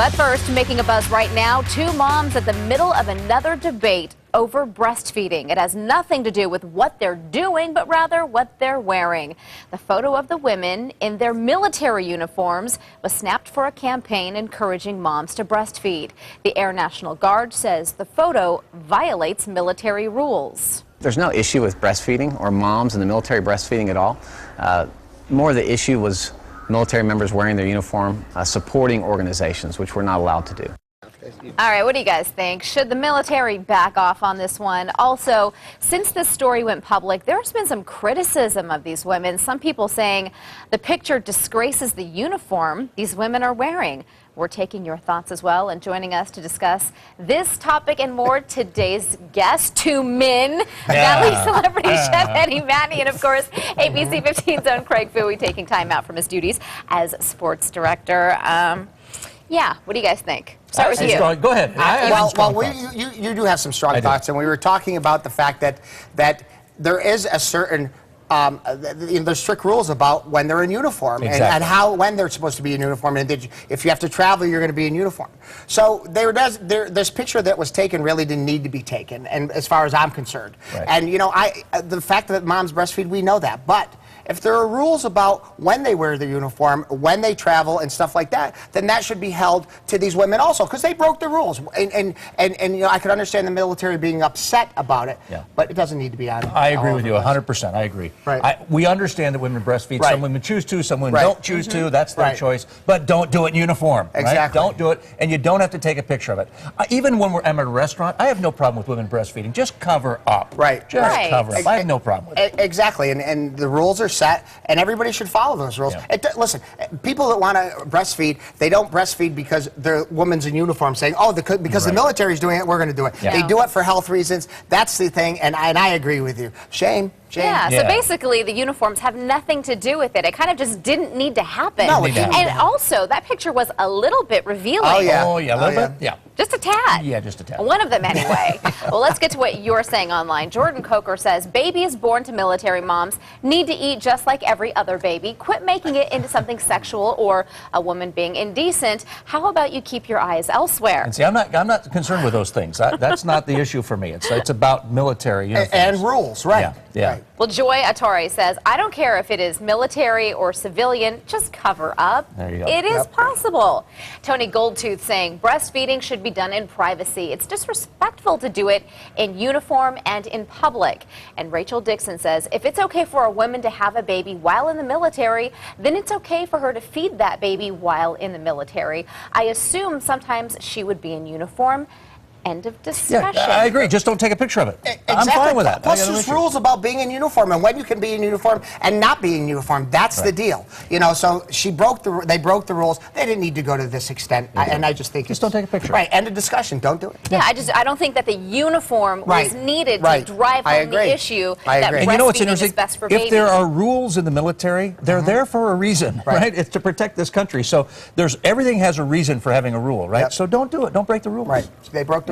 But first, making a buzz right now, two moms at the middle of another debate over breastfeeding. It has nothing to do with what they're doing, but rather what they're wearing. The photo of the women in their military uniforms was snapped for a campaign encouraging moms to breastfeed. The Air National Guard says the photo violates military rules. There's no issue with breastfeeding or moms in the military breastfeeding at all. More the issue was military members wearing their uniform, supporting organizations, which we're not allowed to do. All right, what do you guys think? Should the military back off on this one? Also, since this story went public, there's been some criticism of these women. Some people saying the picture disgraces the uniform these women are wearing. We're taking your thoughts as well, and joining us to discuss this topic and more, today's guest, two men, Valley celebrity chef Eddie Matney, and of course, ABC 15's own Craig Fouie taking time out from his duties as sports director. Yeah, what do you guys think? Start with you. Go ahead. You do have some strong thoughts, and we were talking about the fact that there is a certain there's strict rules about when they're in uniform and when they're supposed to be in uniform, and if you have to travel, you're going to be in uniform. So this picture that was taken really didn't need to be taken, and as far as I'm concerned, and you know, the fact that moms breastfeed, we know that, but if there are rules about when they wear the uniform, when they travel, and stuff like that, then that should be held to these women also, because they broke the rules. And you know, I could understand the military being upset about it, but it doesn't need to be on. I agree with you 100%. I agree. We understand that women breastfeed. Some women choose to, some women don't choose to. That's their choice. But don't do it in uniform. Don't do it, and you don't have to take a picture of it. Even when I'm at a restaurant, I have no problem with women breastfeeding. Just cover up. Just cover up. I have no problem with it. Exactly, and the rules are set, and everybody should follow those rules. Listen, people that want to breastfeed, they don't breastfeed because their woman's in uniform saying, oh, because the military's doing it, we're going to do it. They do it for health reasons. That's the thing, and I agree with you. Shame. Yeah, so basically the uniforms have nothing to do with it. It kind of just didn't need to happen. No, it didn't. And also, that picture was a little bit revealing. Oh, yeah. A little bit? Yeah. Just a tad. Yeah, just a tad. One of them, anyway. Well, let's get to what you're saying online. Jordan Coker says, babies born to military moms need to eat just like every other baby. Quit making it into something sexual or a woman being indecent. How about you keep your eyes elsewhere? And see, I'm not concerned with those things. That's not the issue for me. It's about military uniforms. And rules, right. Yeah. Well, Joy Atari says, I don't care if it is military or civilian, just cover up. There you go. It is possible. Tony Goldtooth saying, breastfeeding should be done in privacy. It's disrespectful to do it in uniform and in public. And Rachel Dixon says, if it's okay for a woman to have a baby while in the military, then it's okay for her to feed that baby while in the military. I assume sometimes she would be in uniform. End of discussion. Yeah, I agree. Just don't take a picture of it. Exactly. I'm fine with that. Plus, there's rules about being in uniform and when you can be in uniform and not be in uniform. That's the deal. You know, so they broke the rules. They didn't need to go to this extent, and I just think just don't take a picture. Right. End of discussion. Don't do it. Yeah, I don't think that the uniform was needed to drive home the issue that breastfeeding is best for babies. If there are rules in the military, they're there for a reason, right? It's to protect this country. So everything has a reason for having a rule, right? So don't do it. Don't break the rules. Right. They broke the rules.